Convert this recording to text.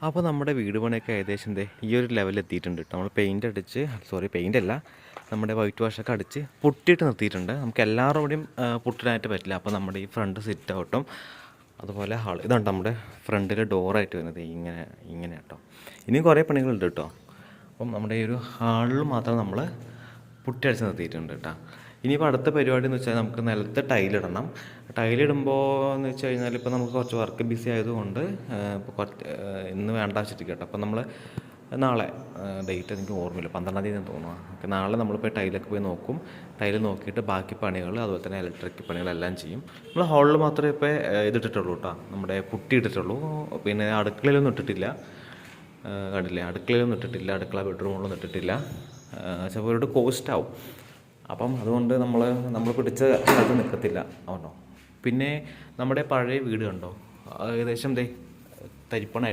അപ്പോൾ നമ്മുടെ വീട് പണിയൊക്കെ ഏകദേശം ഈ ഒരു ലെവലിൽ എത്തിയിട്ടുണ്ട് കേട്ടോ. നമ്മൾ പെയിൻ്റ് അല്ല, നമ്മുടെ വൈറ്റ് വാഷൊക്കെ അടിച്ച് പൊട്ടിയിട്ട് നിർത്തിയിട്ടുണ്ട്. നമുക്ക് എല്ലാവരുടെയും പൊട്ടിടാനായിട്ട് പറ്റില്ല. അപ്പോൾ നമ്മുടെ ഈ ഫ്രണ്ട് സിറ്റ് ഔട്ടും അതുപോലെ ഹാൾ ഇതാണ് നമ്മുടെ ഫ്രണ്ടിൽ ഡോറായിട്ട് വരുന്നത്. ഇങ്ങനെ കേട്ടോ. ഇനിയും കുറേ പണികളുണ്ട് കേട്ടോ. അപ്പം നമ്മുടെ ഈ ഒരു ഹാളിൽ മാത്രം നമ്മൾ പൊട്ടിയടിച്ച് നിർത്തിയിട്ടുണ്ട് കേട്ടോ. ഇനിയിപ്പോൾ അടുത്ത പരിപാടി എന്ന് വെച്ചാൽ നമുക്ക് നിലത്ത് ടൈലിടണം. ടൈലിടുമ്പോൾ എന്ന് വെച്ച് കഴിഞ്ഞാൽ ഇപ്പോൾ നമുക്ക് കുറച്ച് വർക്ക് ബിസി ആയതുകൊണ്ട് ഇപ്പോൾ ഇന്ന് വേണ്ട വെച്ചിട്ട് കേട്ടോ. അപ്പോൾ നമ്മൾ നാളെ ഡേറ്റ് എനിക്ക് ഓർമ്മയില്ല, 12-ാം തീയതി തോന്നുന്നു. അപ്പോൾ നാളെ നമ്മളിപ്പോൾ ടൈലൊക്കെ പോയി നോക്കും. ടൈല് നോക്കിയിട്ട് ബാക്കി പണികൾ അതുപോലെ തന്നെ ഇലക്ട്രിക് പണികളെല്ലാം ചെയ്യും. നമ്മൾ ഹാളിൽ മാത്രമേ ഇപ്പോൾ ഇതിട്ടിട്ടുള്ളൂ കേട്ടോ, നമ്മുടെ പുട്ടി ഇട്ടിട്ടുള്ളൂ. പിന്നെ അടുക്കളയിലൊന്നും ഇട്ടിട്ടില്ല, കണ്ടില്ലേ, അടുക്കളയിലൊന്നും ഇട്ടിട്ടില്ല, അടുക്കള ബെഡ്റൂമുകളൊന്നും ഇട്ടിട്ടില്ല. ചിലപ്പോൾ ഒരു കോസ്റ്റ് ആവും. അപ്പം അതുകൊണ്ട് നമ്മൾ പിടിച്ച അത് നിൽക്കത്തില്ല ആണോ. പിന്നെ നമ്മുടെ പഴയ വീട് കണ്ടോ, ഏകദേശം തരിപ്പണായിട്ട്